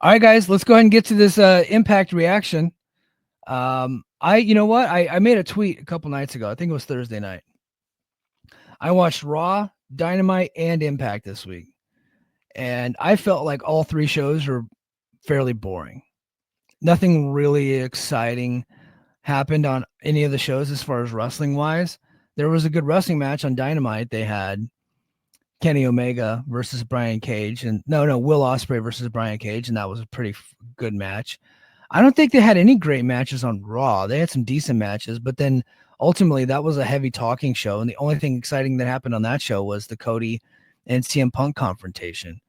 All right, guys, let's go ahead and get to this Impact reaction. You know what? I made a tweet a couple nights ago. I think it was Thursday night. I watched Raw, Dynamite, and Impact this week, and I felt like all three shows were fairly boring. Nothing really exciting happened on any of the shows as far as wrestling wise. There was a good wrestling match on Dynamite. They had Kenny Omega versus Brian Cage, and no, Will Ospreay versus Brian Cage, and that was a pretty good match. I don't think they had any great matches on Raw. They had some decent matches, but then ultimately that was a heavy talking show, and the only thing exciting that happened on that show was the Cody and CM Punk confrontation,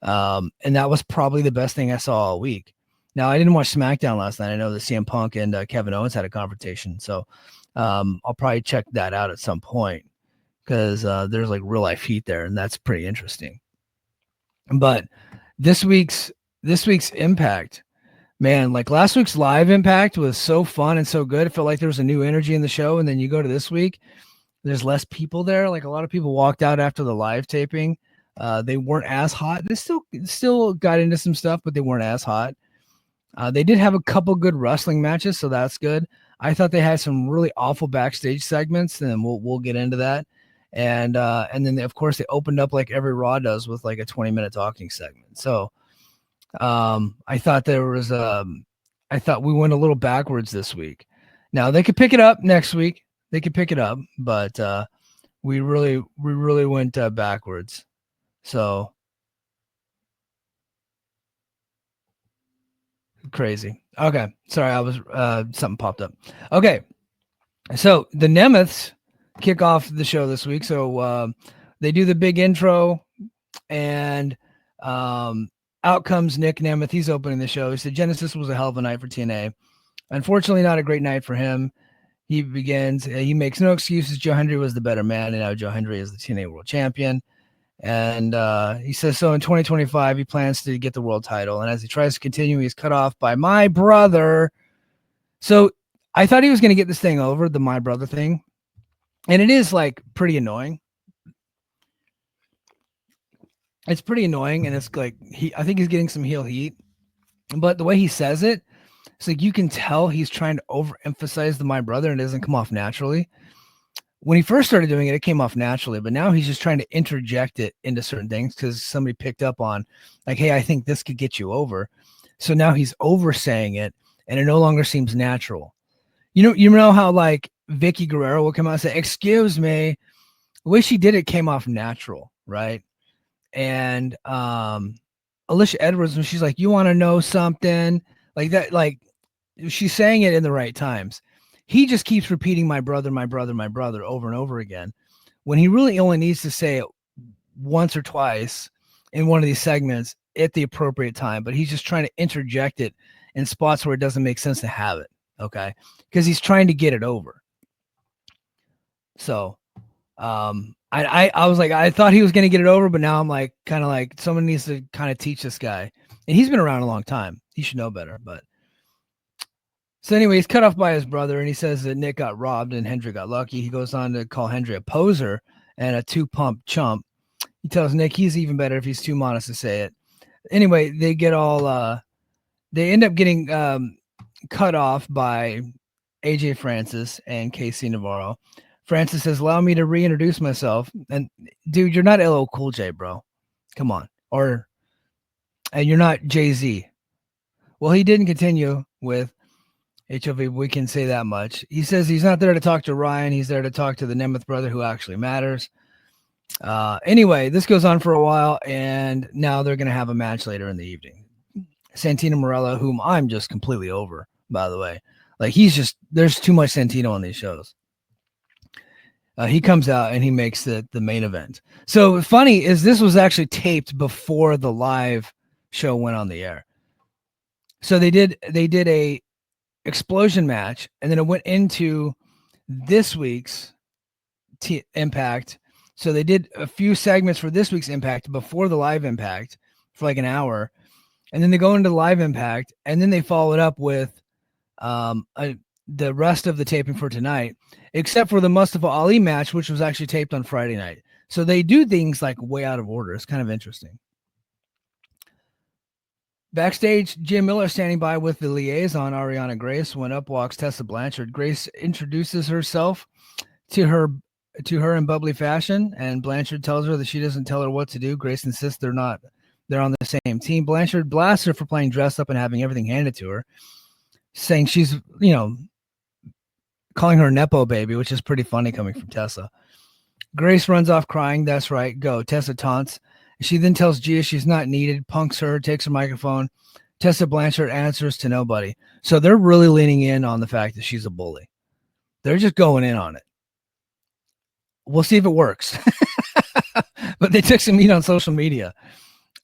and that was probably the best thing I saw all week. Now I didn't watch SmackDown last night. I know that CM Punk and Kevin Owens had a confrontation, so I'll probably check that out at some point because there's like real life heat there, and that's pretty interesting. But this week's Impact, man, like last week's live Impact was so fun and so good. It felt like there was a new energy in the show, and then you go to this week, there's less people there. Like a lot of people walked out after the live taping. They weren't as hot. They still got into some stuff, but they weren't as hot. They did have a couple good wrestling matches, so that's good. I thought they had some really awful backstage segments, and we'll get into that. And then of course they opened up like every Raw does with like a 20-minute talking segment. So I thought I thought we went a little backwards this week. Now they could pick it up next week. They could pick it up, but we really went backwards. So crazy. Okay, sorry, I was something popped up. Okay, so the Nemeths kick off the show this week. So they do the big intro, and out comes Nick Nemeth. He's opening the show. He said Genesis was a hell of a night for TNA. Unfortunately, not a great night for him. He begins. He makes no excuses. Joe Hendry was the better man, and now Joe Hendry is the TNA World Champion. And he says so in 2025, he plans to get the world title. And as he tries to continue, he's cut off by my brother. So I thought he was going to get this thing over, the my brother thing. And it is like pretty annoying. It's pretty annoying. And it's like, I think he's getting some heel heat. But the way he says it, it's like you can tell he's trying to overemphasize the my brother and it doesn't come off naturally. When he first started doing it, it came off naturally, but now he's just trying to interject it into certain things because somebody picked up on like, hey, I think this could get you over. So now he's oversaying it and it no longer seems natural. You know how like Vicky Guerrero will come out and say, excuse me. The way she did it came off natural, right? And Alicia Edwards, when she's like, you want to know something? Like that, like she's saying it in the right times. He just keeps repeating my brother, my brother, my brother over and over again when he really only needs to say it once or twice in one of these segments at the appropriate time. But he's just trying to interject it in spots where it doesn't make sense to have it. Okay. Because he's trying to get it over. So I was like, I thought he was going to get it over, but now I'm like, kind of like someone needs to kind of teach this guy. And he's been around a long time. He should know better, but. So anyway, he's cut off by his brother, and he says that Nick got robbed and Hendry got lucky. He goes on to call Hendry a poser and a two-pump chump. He tells Nick he's even better if he's too modest to say it. Anyway, they get all they end up getting cut off by AJ Francis and KC Navarro. Francis says, allow me to reintroduce myself. And dude, you're not LL Cool J, bro. Come on. And you're not Jay-Z. Well, he didn't continue with HOV, we can say that much. He says he's not there to talk to Ryan. He's there to talk to the Nemeth brother who actually matters. Anyway, this goes on for a while, and now they're going to have a match later in the evening. Santino Marella, whom I'm just completely over, by the way. Like, there's too much Santino on these shows. He comes out, and he makes the main event. So funny is this was actually taped before the live show went on the air. So they did a explosion match, and then it went into this week's Impact. So they did a few segments for this week's Impact before the live Impact for like an hour, and then they go into the live Impact, and then they follow it up with the rest of the taping for tonight, except for the Mustafa Ali match, which was actually taped on Friday night. So they do things like way out of order. It's kind of interesting. Backstage, Jim Miller standing by with the liaison, Ariana Grace. When up walks Tessa Blanchard. Grace introduces herself to her in bubbly fashion, and Blanchard tells her that she doesn't tell her what to do. Grace insists they're on the same team. Blanchard blasts her for playing dress up and having everything handed to her, saying she's, calling her Nepo baby, which is pretty funny coming from Tessa. Grace runs off crying. That's right. Go. Tessa taunts. She then tells Gia she's not needed, punks her, takes her microphone. Tessa Blanchard answers to nobody. So they're really leaning in on the fact that she's a bully. They're just going in on it. We'll see if it works. But they took some heat on social media.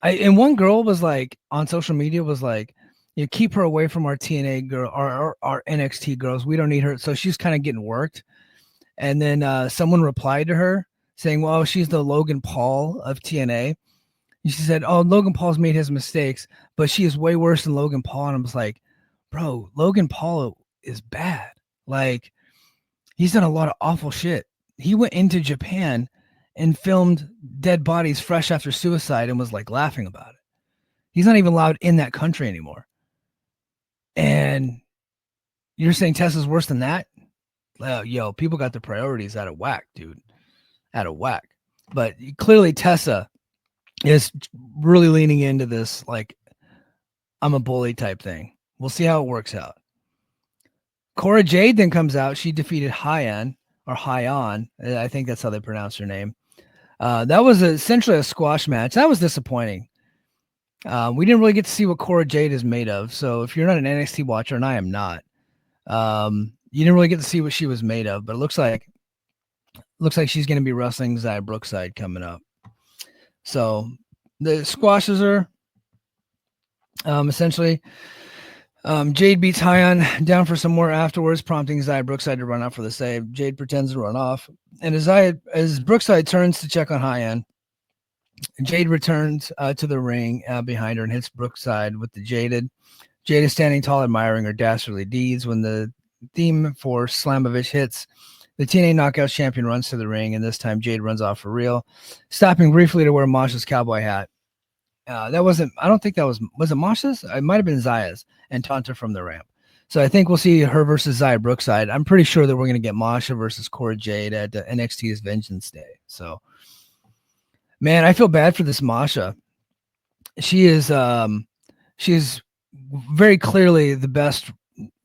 And one girl was like, on social media was like, keep her away from our TNA girl, our NXT girls. We don't need her. So she's kind of getting worked. And then someone replied to her saying, well, she's the Logan Paul of TNA. And she said, oh, Logan Paul's made his mistakes, but she is way worse than Logan Paul. And I was like, bro, Logan Paul is bad. Like, he's done a lot of awful shit. He went into Japan and filmed dead bodies fresh after suicide and was like laughing about it. He's not even allowed in that country anymore. And you're saying Tessa's worse than that? Yo, people got their priorities out of whack, dude. Out of whack. But clearly Tessa is really leaning into this, like, I'm a bully type thing. We'll see how it works out. Cora Jade then comes out. She defeated Hyan, or Hyan. I think that's how they pronounce her name. That was essentially a squash match. That was disappointing. We didn't really get to see what Cora Jade is made of. So if you're not an NXT watcher, and I am not, you didn't really get to see what she was made of. But it looks like she's going to be wrestling Xia Brookside coming up. So the squashes her. Essentially, Jade beats Hyan down for some more afterwards, prompting Xia Brookside to run out for the save. Jade pretends to run off. And as Brookside turns to check on Hyan, Jade returns to the ring behind her and hits Brookside with the Jaded. Jade is standing tall, admiring her dastardly deeds. When the theme for Slamovich hits, the TNA Knockouts champion runs to the ring, and this time Jade runs off for real, stopping briefly to wear Masha's cowboy hat. I don't think that was it Masha's? It might have been Zaya's, and taunt her from the ramp. So I think we'll see her versus Xia Brookside. I'm pretty sure that we're going to get Masha versus Cora Jade at NXT's Vengeance Day. So, man, I feel bad for this Masha. She is very clearly the best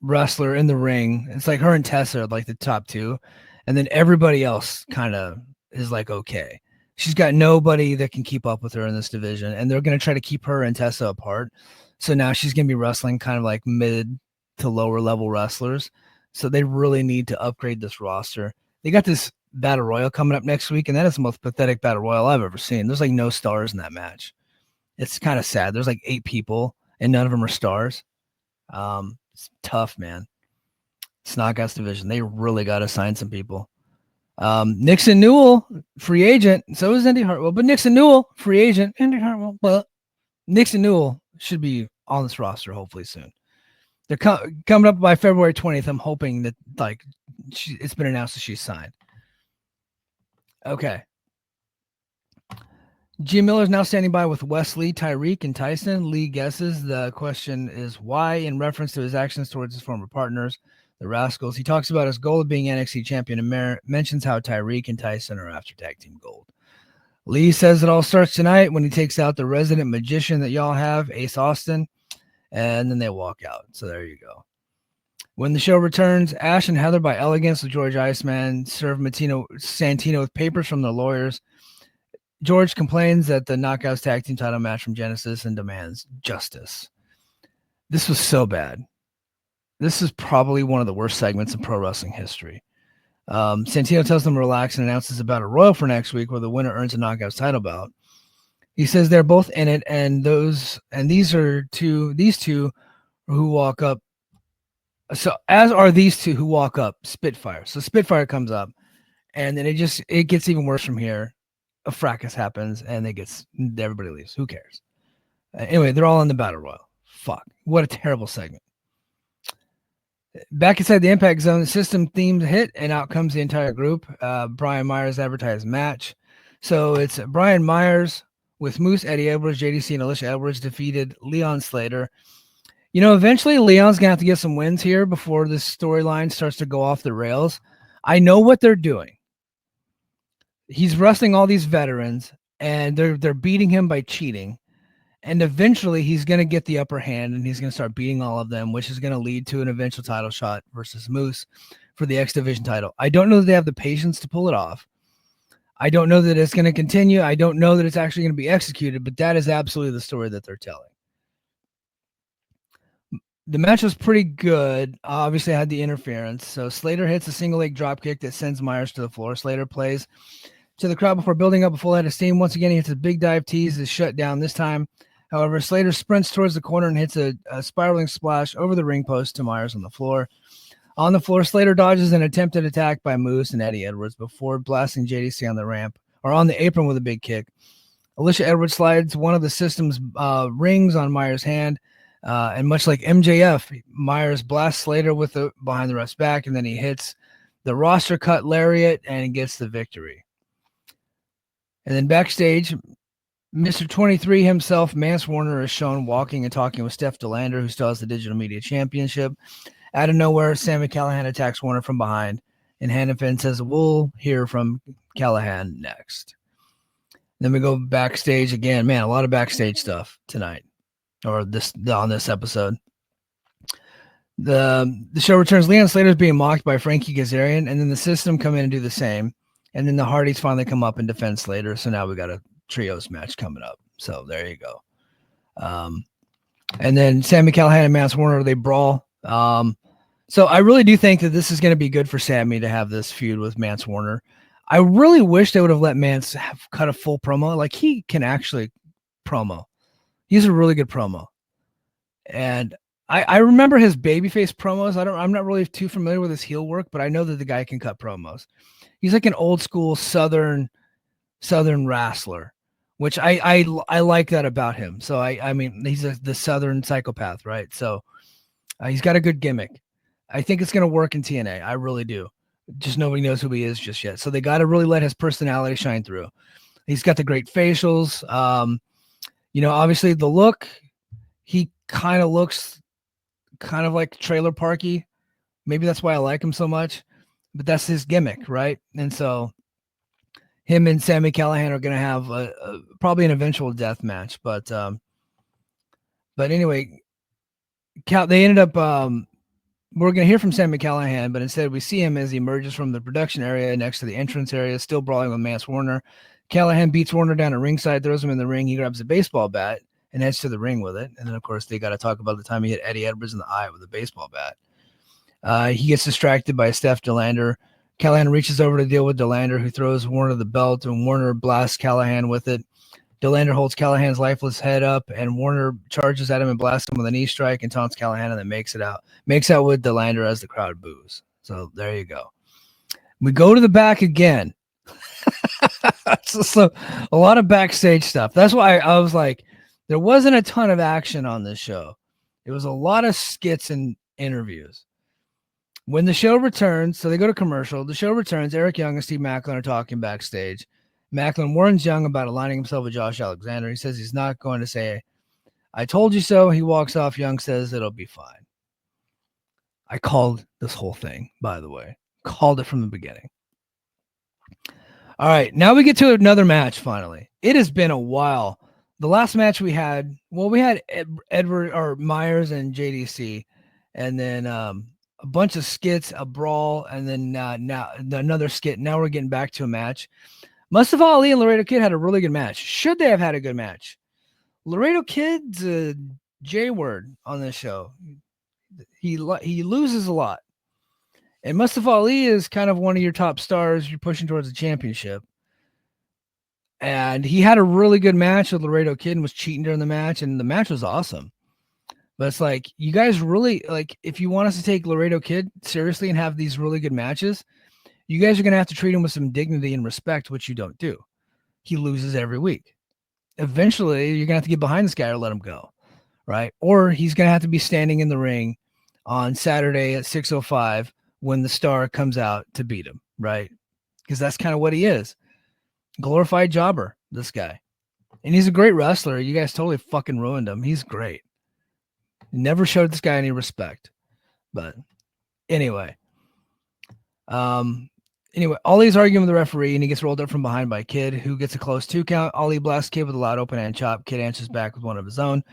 wrestler in the ring. It's like her and Tessa are like the top two, and then everybody else kind of is like okay. She's got nobody that can keep up with her in this division, and they're going to try to keep her and Tessa apart. So now she's going to be wrestling kind of like mid to lower level wrestlers. So they really need to upgrade this roster. They got this Battle Royal coming up next week, and that is the most pathetic Battle Royal I've ever seen. There's like no stars in that match. It's kind of sad. There's like 8 people, and none of them are stars. It's tough, man. It's Knockouts division. They really got to sign some people. Nixon Newell, free agent. So is Indy Hartwell. But Nixon Newell, free agent. Indy Hartwell. But Nixon Newell should be on this roster hopefully soon. They're coming up by February 20th. I'm hoping that it's been announced that she's signed. Okay. G. Miller is now standing by with Wesley, Tyreek, and Tyson. Lee guesses the question is why, in reference to his actions towards his former partners, the Rascals. He talks about his goal of being NXT champion and mentions how Tyreek and Tyson are after tag team gold. Lee says it all starts tonight when he takes out the resident magician that y'all have, Ace Austin, and then they walk out. So there you go. When the show returns, Ash and Heather by Elegance with George Iceman serve Santino with papers from their lawyers. George complains that the Knockouts tag team title match from Genesis and demands justice. This was so bad. This is probably one of the worst segments in pro wrestling history. Santino tells them to relax and announces a battle royal for next week where the winner earns a Knockouts title bout. He says they're both in it, and these two who walk up. So as are these two who walk up, Spitfire. So Spitfire comes up, and then it gets even worse from here. A fracas happens, and everybody leaves. Who cares? Anyway, they're all in the battle royal. Fuck, what a terrible segment. Back inside the Impact Zone, the system themed hit, and out comes the entire group. Brian Myers advertised match. So it's Brian Myers, with Moose, Eddie Edwards, JDC, and Alicia Edwards defeated Leon Slater. Eventually Leon's going to have to get some wins here before this storyline starts to go off the rails. I know what they're doing. He's wrestling all these veterans, and they're beating him by cheating. And eventually he's going to get the upper hand, and he's going to start beating all of them, which is going to lead to an eventual title shot versus Moose for the X Division title. I don't know that they have the patience to pull it off. I don't know that it's going to continue. I don't know that it's actually going to be executed, but that is absolutely the story that they're telling. The match was pretty good. Obviously, I had the interference. So Slater hits a single leg drop kick that sends Myers to the floor. Slater plays to the crowd before building up a full head of steam. Once again, he hits a big dive tease, is shut down this time. However, Slater sprints towards the corner and hits a spiraling splash over the ring post to Myers on the floor. On the floor, Slater dodges an attempted attack by Moose and Eddie Edwards before blasting JDC on the ramp or on the apron with a big kick. Alicia Edwards slides one of the system's rings on Myers' hand. And much like MJF, Myers blasts Slater with the behind the ref's back, and then he hits the roster cut lariat and gets the victory. And then backstage, Mr. 23 himself, Mance Warner, is shown walking and talking with Steph DeLander, who still has the Digital Media Championship. Out of nowhere, Sami Callihan attacks Warner from behind, and Hannafin says, "We'll hear from Callihan next." Then we go backstage again. Man, a lot of backstage stuff tonight, or on this episode. The show returns. Leon Slater is being mocked by Frankie Kazarian, and then the System come in and do the same. And then the Hardys finally come up and defend Slater. So now we got a trios match coming up. So there you go. And then Sami Callihan and Mance Warner, they brawl. So I really do think that this is going to be good for Sami to have this feud with Mance Warner. I really wish they would have let Mance have cut a full promo. Like, he can actually promo. He's a really good promo. And I remember his babyface promos. I'm not really too familiar with his heel work, but I know that the guy can cut promos. He's like an old school Southern wrestler, which I like that about him. So I mean, he's the Southern psychopath, right? So he's got a good gimmick. I think it's going to work in TNA. I really do. Just nobody knows who he is just yet. So they got to really let his personality shine through. He's got the great facials. Obviously the look, he kind of looks kind of like trailer parky. Maybe that's why I like him so much, but that's his gimmick, right? And so him and Sami Callihan are going to have probably an eventual death match, but anyway, they ended up, we're going to hear from Sami Callihan, but instead we see him as he emerges from the production area next to the entrance area, still brawling with Mance Warner. Callihan beats Warner down at ringside, throws him in the ring. He grabs a baseball bat and heads to the ring with it. And then, of course, they got to talk about the time he hit Eddie Edwards in the eye with a baseball bat. He gets distracted by Steph DeLander. Callihan reaches over to deal with DeLander, who throws Warner the belt, and Warner blasts Callihan with it. DeLander holds Callahan's lifeless head up, and Warner charges at him and blasts him with a knee strike and taunts Callihan, and then makes out with DeLander as the crowd boos. So there you go. We go to the back again. so a lot of backstage stuff. That's why I was like, there wasn't a ton of action on this show. It was a lot of skits and interviews. When the show returns, so they go to commercial, the show returns, Eric Young and Steve Macklin are talking backstage. Macklin warns Young about aligning himself with Josh Alexander. He says he's not going to say, "I told you so." He walks off. Young says it'll be fine. I called this whole thing, by the way. Called it from the beginning. All right, now we get to another match, finally. It has been a while. The last match we had Edward or Myers and JDC, and then a bunch of skits, a brawl, and then now another skit. Now we're getting back to a match. Mustafa Ali and Laredo Kid had a really good match. Should they have had a good match? Laredo Kid's a J-word on this show. He loses a lot. And Mustafa Ali is kind of one of your top stars. You're pushing towards the championship. And he had a really good match with Laredo Kid and was cheating during the match. And the match was awesome. But it's like, you guys really, like, if you want us to take Laredo Kid seriously and have these really good matches, you guys are going to have to treat him with some dignity and respect, which you don't do. He loses every week. Eventually, you're going to have to get behind this guy or let him go, right? Or he's going to have to be standing in the ring on Saturday at 6:05 when the star comes out to beat him, right? Because that's kind of what he is. Glorified jobber, this guy. And he's a great wrestler. You guys totally fucking ruined him. He's great. Never showed this guy any respect. But anyway. Anyway, Ollie's arguing with the referee and he gets rolled up from behind by Kid, who gets a close 2 count. Ollie blasts Kid with a loud open hand chop. Kid answers back with one of his own.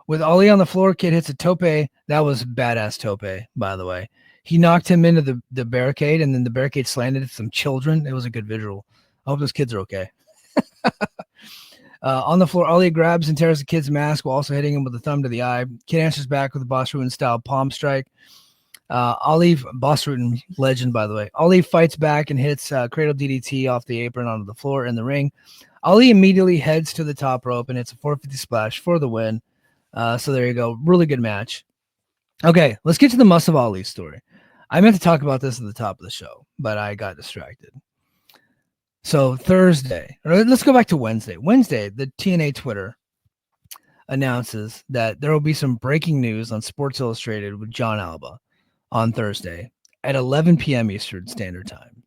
With Ollie on the floor, Kid hits a tope. That was badass tope, by the way. He knocked him into the barricade, and then the barricade slanted at some children. It was a good visual. I hope those kids are okay. On the floor, Ollie grabs and tears the kid's mask while also hitting him with a thumb to the eye. Kid answers back with a Boss Rutan style palm strike. Ollie, Boss Rutan legend, by the way. Ollie fights back and hits Cradle DDT off the apron onto the floor in the ring. Ollie immediately heads to the top rope, and it's a 450 splash for the win. So there you go. Really good match. Okay, let's get to the Must of Ali story. I meant to talk about this at the top of the show, but I got distracted. So Thursday, or let's go back to Wednesday. Wednesday, the TNA Twitter announces that there will be some breaking news on Sports Illustrated with John Alba on Thursday at 11 p.m. Eastern Standard Time.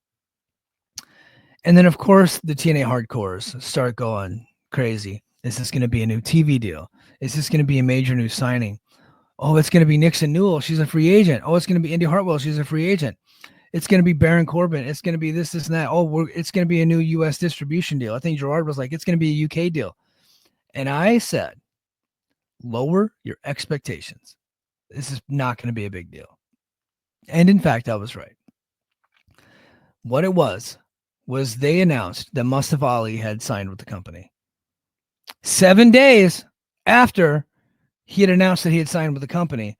And then, of course, the TNA hardcores start going crazy. Is this going to be a new TV deal? Is this going to be a major new signing? Oh, it's going to be Nixon Newell. She's a free agent. Oh, it's going to be Indy Hartwell. She's a free agent. It's going to be Baron Corbin. It's going to be this, and that. Oh, it's going to be a new U.S. distribution deal. I think Gerard was like, it's going to be a UK deal. And I said, lower your expectations. This is not going to be a big deal. And in fact, I was right. What it was they announced that Mustafa Ali had signed with the company. 7 days after he had announced that he had signed with the company,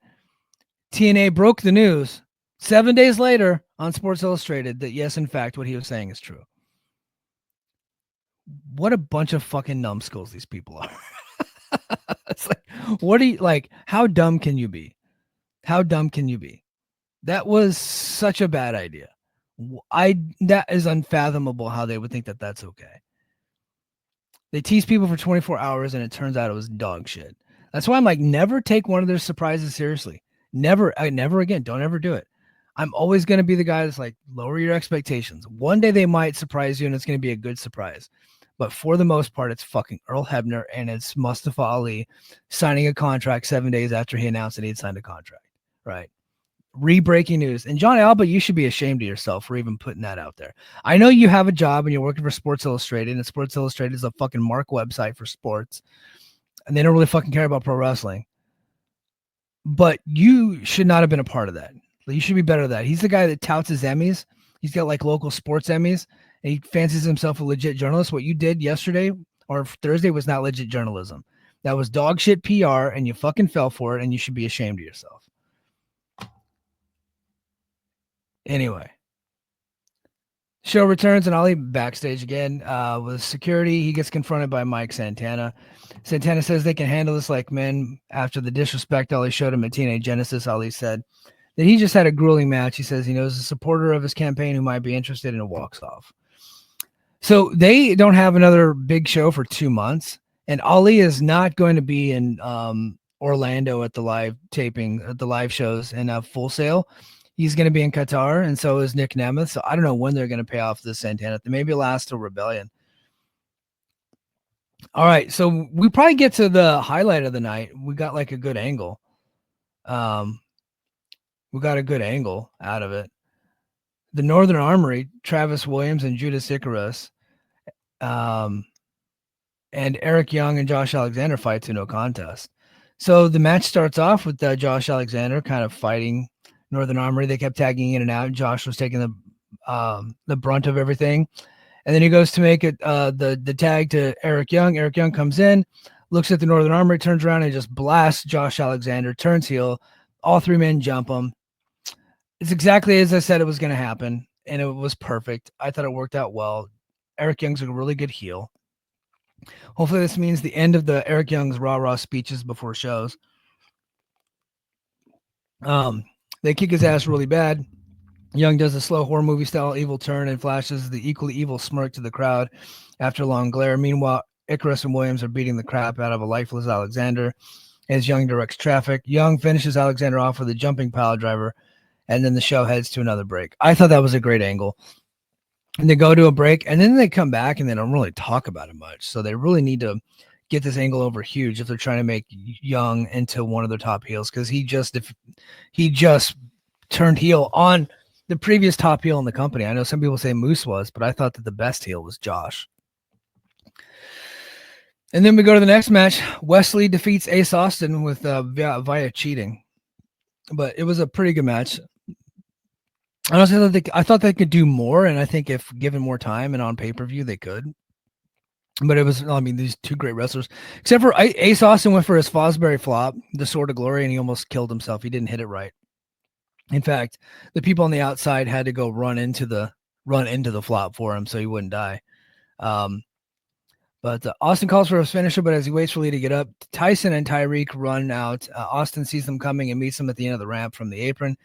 TNA broke the news 7 days later on Sports Illustrated that yes, in fact, what he was saying is true. What a bunch of fucking numbskulls these people are. It's like, what do you like? How dumb can you be? How dumb can you be? That was such a bad idea. That is unfathomable how they would think that that's okay. They tease people for 24 hours and it turns out it was dog shit. That's why I'm like, never take one of their surprises seriously. Never again. Don't ever do it. I'm always going to be the guy that's like, lower your expectations. One day they might surprise you and it's going to be a good surprise. But for the most part, it's fucking Earl Hebner and it's Mustafa Ali signing a contract 7 days after he announced that he had signed a contract. Right. Re-breaking news. And John Alba, you should be ashamed of yourself for even putting that out there. I know you have a job and you're working for Sports Illustrated, and Sports Illustrated is a fucking mark website for sports. And they don't really fucking care about pro wrestling. But you should not have been a part of that. You should be better than that. He's the guy that touts his Emmys. He's got like local sports Emmys, and he fancies himself a legit journalist. What you did yesterday or Thursday was not legit journalism. That was dog shit PR, and you fucking fell for it, and you should be ashamed of yourself. Anyway, show returns and Ali backstage again with security. He gets confronted by Mike Santana. Santana says they can handle this like men after the disrespect Ali showed him at TNA Genesis. Ali said that he just had a grueling match. He says he knows a supporter of his campaign who might be interested and walks off. So they don't have another big show for 2 months. And Ali is not going to be in Orlando at the live taping, at the live shows in Full Sail. He's going to be in Qatar, and so is Nick Nemeth. So I don't know when they're going to pay off this Santana. Maybe last till Rebellion. All right, so we probably get to the highlight of the night. We got like a good angle. We got a good angle out of it. The Northern Armory, Travis Williams and Judas Icarus, and Eric Young and Josh Alexander fight to no contest. So the match starts off with Josh Alexander kind of fighting Northern Armory. They kept tagging in and out. Josh was taking the brunt of everything. And then he goes to make it the tag to Eric Young. Eric Young comes in, looks at the Northern Armory, turns around and just blasts Josh Alexander, turns heel. All three men jump him. It's exactly as I said it was going to happen, and it was perfect. I thought it worked out well. Eric Young's a really good heel. Hopefully this means the end of the Eric Young's rah-rah speeches before shows. They kick his ass really bad. Young does a slow horror movie style evil turn and flashes the equally evil smirk to the crowd after a long glare. Meanwhile, Icarus and Williams are beating the crap out of a lifeless Alexander as Young directs traffic. Young finishes Alexander off with a jumping pile driver, and then the show heads to another break. I thought that was a great angle. and they go to a break, and then they come back and they don't really talk about it much. So they really need to get this angle over huge if they're trying to make Young into one of their top heels, because he just turned heel on the previous top heel in the company. I know some people say Moose was, but I thought that the best heel was Josh. And then we go to the next match. Wesley defeats Ace Austin with via cheating, but it was a pretty good match. Honestly, I thought they could do more, and I think if given more time and on pay-per-view, they could. But it was, I mean, these two great wrestlers. Except for Ace Austin went for his Fosbury flop, the Sword of Glory, and he almost killed himself. He didn't hit it right. In fact, the people on the outside had to go run into the flop for him so he wouldn't die. But Austin calls for his finisher, but as he waits for Lee to get up, Tyson and Tyreek run out. Austin sees them coming and meets them at the end of the ramp from the apron.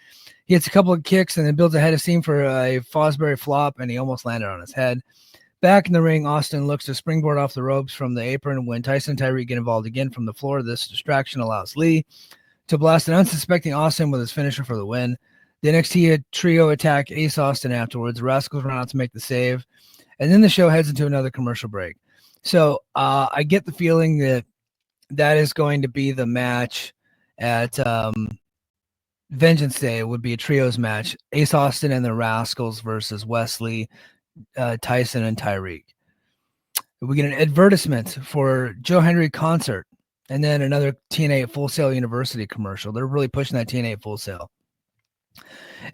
He hits a couple of kicks and then builds a head of steam for a Fosbury flop, and he almost landed on his head. Back in the ring, Austin looks to springboard off the ropes from the apron. When Tyson and Tyreek get involved again from the floor, this distraction allows Lee to blast an unsuspecting Austin with his finisher for the win. The NXT trio attack Ace Austin afterwards. The Rascals run out to make the save, and then the show heads into another commercial break. So I get the feeling that is going to be the match at Vengeance Day. It would be a trios match. Ace Austin and the Rascals versus Wesley, Tyson, and Tyreek. We get an advertisement for Joe Henry concert, and then another TNA Full Sail University commercial. They're really pushing that TNA Full Sail.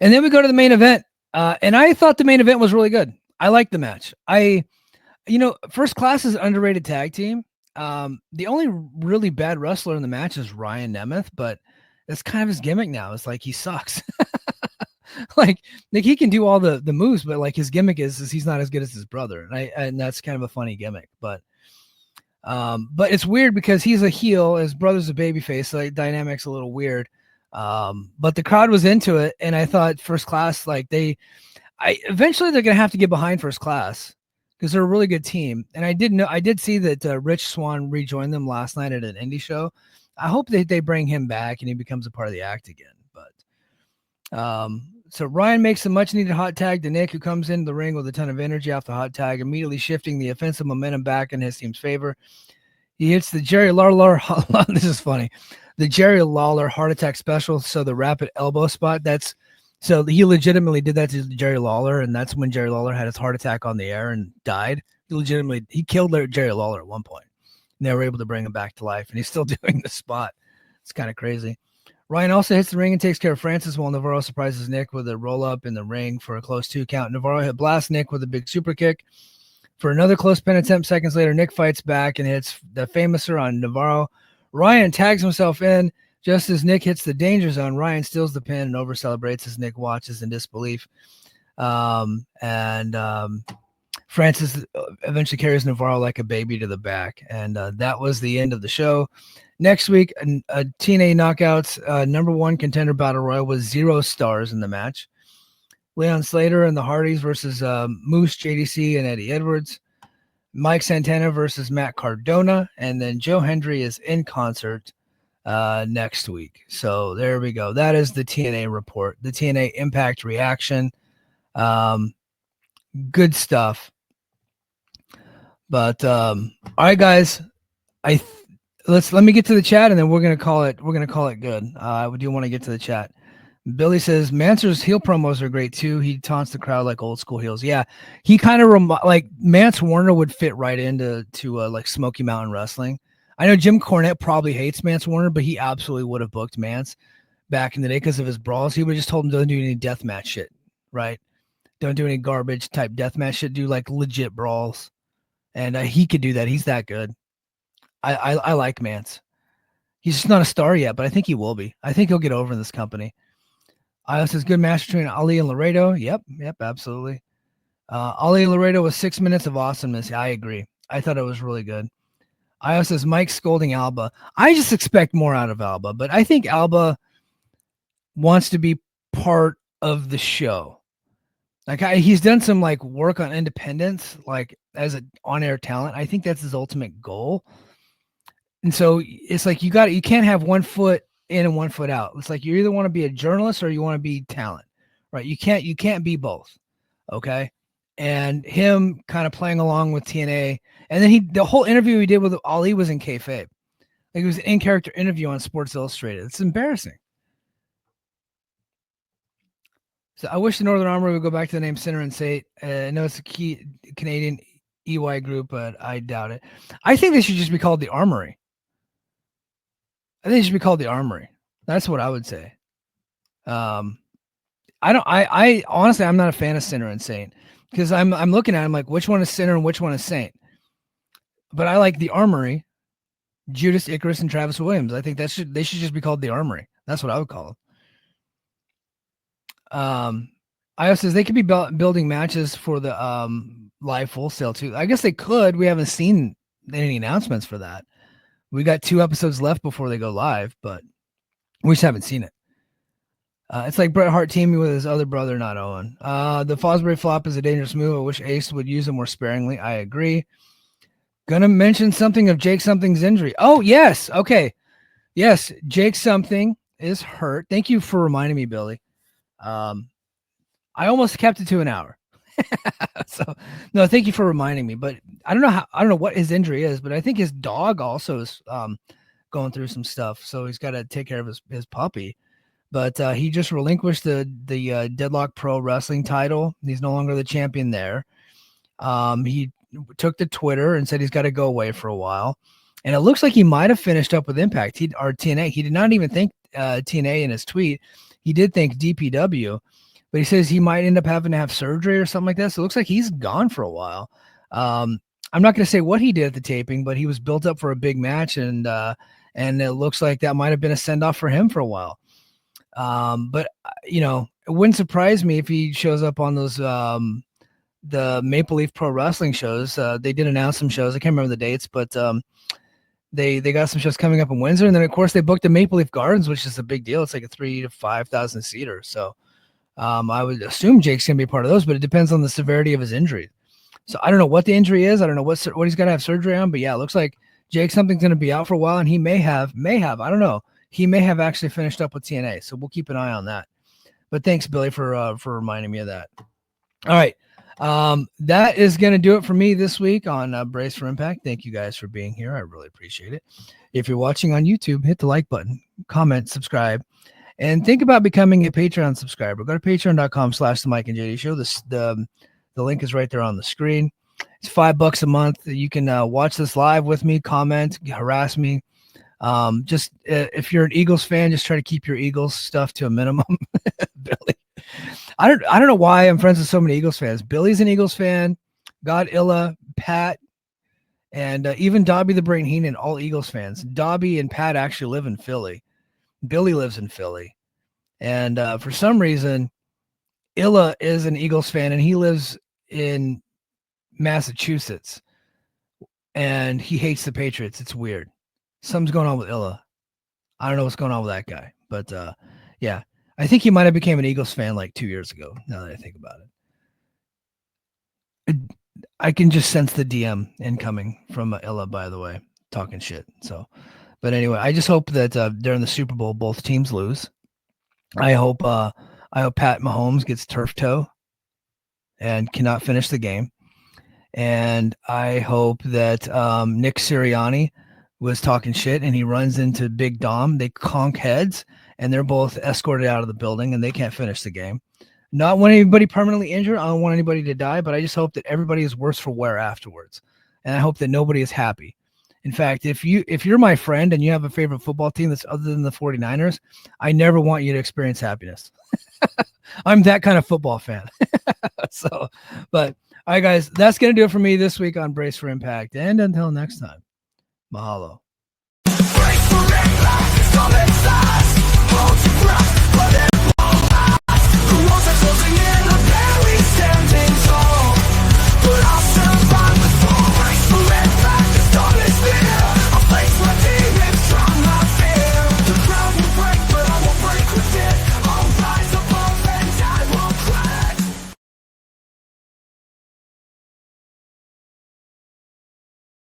And then we go to the main event, and I thought the main event was really good. I liked the match. First Class is an underrated tag team. The only really bad wrestler in the match is Ryan Nemeth, but that's kind of his gimmick now. It's like he sucks. like he can do all the moves, but like his gimmick is he's not as good as his brother, and that's kind of a funny gimmick. But it's weird because he's a heel, his brother's a babyface, so the dynamic's a little weird. But the crowd was into it, and I thought First Class, eventually they're gonna have to get behind First Class, because they're a really good team. And I did see that Rich Swann rejoined them last night at an indie show. I hope that they bring him back and he becomes a part of the act again. But so Ryan makes a much needed hot tag to Nick, who comes into the ring with a ton of energy off the hot tag, immediately shifting the offensive momentum back in his team's favor. He hits the Jerry Lawler. This is funny. The Jerry Lawler heart attack special. So the rapid elbow spot, so he legitimately did that to Jerry Lawler, and that's when Jerry Lawler had his heart attack on the air and died. He killed Jerry Lawler at one point. And they were able to bring him back to life, and he's still doing the spot. It's kind of crazy. Ryan also hits the ring and takes care of Francis, while Navarro surprises Nick with a roll-up in the ring for a close 2 count. Navarro blasts Nick with a big super kick for another close pin attempt. Seconds later, Nick fights back and hits the famouser on Navarro. Ryan tags himself in. Just as Nick hits the danger zone, Ryan steals the pin and over-celebrates as Nick watches in disbelief. Francis eventually carries Navarro like a baby to the back. And that was the end of the show. Next week, a TNA Knockouts number 1 contender battle royal with 0 stars in the match. Leon Slater and the Hardys versus Moose, JDC, and Eddie Edwards. Mike Santana versus Matt Cardona. And then Joe Hendry is in concert next week. So there we go. That is the TNA report, the TNA Impact reaction. Good stuff. But all right, guys, let me get to the chat, and then we're gonna call it good. We do want to get to the chat. Billy says Mansor's heel promos are great too. He taunts the crowd like old school heels. Yeah, he kind of like Mance Warner would fit right into like Smoky Mountain Wrestling. I know Jim Cornette probably hates Mance Warner, but he absolutely would have booked Mance back in the day because of his brawls. He would have just told him, don't do any deathmatch shit, right? Don't do any garbage type deathmatch shit. Do like legit brawls. And he could do that. He's that good. I like Mance. He's just not a star yet, but I think he will be. I think he'll get over in this company. Ios says good match between Ali and Laredo. Yep, absolutely. Ali and Laredo was 6 minutes of awesomeness. I agree. I thought it was really good. Ios says Mike scolding Alba. I just expect more out of Alba, but I think Alba wants to be part of the show. Like he's done some like work on independence, like as an on-air talent. I think that's his ultimate goal. And so it's like you can't have 1 foot in and 1 foot out. It's like you either want to be a journalist or you want to be talent, right? You can't be both. Okay. and him kind of playing along with TNA. And then the whole interview he did with Ali was in kayfabe. Like, it was an in-character interview on Sports Illustrated. It's embarrassing. So I wish the Northern Armory would go back to the name Sinner and Sate. I know it's a key Canadian EY group, but I doubt it. I think they should just be called the Armory. I think it should be called the Armory. That's what I would say. I honestly, I'm not a fan of Sinner and Saint, because I'm looking at them like, which one is Sinner and which one is Saint. But I like the Armory, Judas, Icarus, and Travis Williams. I think they should just be called the Armory. That's what I would call them. IO says they could be building matches for the live Full Sail too. I guess they could. We haven't seen any announcements for that. We got 2 episodes left before they go live, but we just haven't seen it. It's like Bret Hart teaming with his other brother, not Owen. The Fosbury flop is a dangerous move. I wish Ace would use it more sparingly. I agree. Gonna mention something of Jake Something's injury. Oh, yes. Okay. Yes, Jake Something is hurt. Thank you for reminding me, Billy. I almost kept it to an hour. So no, thank you for reminding me. But I don't know what his injury is, but I think his dog also is going through some stuff. So he's got to take care of his puppy. But he just relinquished the Deadlock Pro Wrestling title. He's no longer the champion there. He took to Twitter and said he's got to go away for a while. And it looks like he might have finished up with Impact or TNA. He did not even thank TNA in his tweet. He did thank DPW, but he says he might end up having to have surgery or something like that. So it looks like he's gone for a while. I'm not going to say what he did at the taping, but he was built up for a big match, and it looks like that might have been a send-off for him for a while. But it wouldn't surprise me if he shows up on those the Maple Leaf Pro Wrestling shows. They did announce some shows. I can't remember the dates, but they got some shows coming up in Windsor, and then of course they booked the Maple Leaf Gardens, which is a big deal. It's like a 3,000 to 5,000 seater. So I would assume Jake's gonna be a part of those, but it depends on the severity of his injury. So I don't know what the injury is. I don't know what he's got to have surgery on, but yeah, it looks like Jake Something's gonna be out for a while, and he may have, I don't know. He may have actually finished up with TNA, so we'll keep an eye on that. But thanks, Billy, for reminding me of that. All right. That is going to do it for me this week on Brace for Impact. Thank you guys for being here. I really appreciate it. If you're watching on YouTube, hit the like button, comment, subscribe, and think about becoming a Patreon subscriber. Go to patreon.com/the Mike and JD Show. The link is right there on the screen. It's $5 a month. You can watch this live with me, comment, harass me. Just if you're an Eagles fan, just try to keep your Eagles stuff to a minimum. Billy, I don't know why I'm friends with so many Eagles fans. Billy's an Eagles fan, Godilla, Pat, and even Dobby the Brain Heenan, all Eagles fans. Dobby and Pat actually live in Philly. Billy lives in Philly, and for some reason, Illa is an Eagles fan, and he lives in Massachusetts, and he hates the Patriots. It's weird. Something's going on with Illa. I don't know what's going on with that guy, but yeah, I think he might have became an Eagles fan like 2 years ago. Now that I think about it, I can just sense the DM incoming from Illa, by the way, talking shit. So, but anyway, I just hope that during the Super Bowl, both teams lose. I hope Pat Mahomes gets turf toe and cannot finish the game, and I hope that Nick Sirianni was talking shit and he runs into Big Dom. They conk heads and they're both escorted out of the building and they can't finish the game. Not want anybody permanently injured. I don't want anybody to die, but I just hope that everybody is worse for wear afterwards. And I hope that nobody is happy. In fact, if you're my friend and you have a favorite football team that's other than the 49ers, I never want you to experience happiness. I'm that kind of football fan. So, but all right, guys, that's going to do it for me this week on Brace for Impact. And until next time. Mahalo. Brace for impact,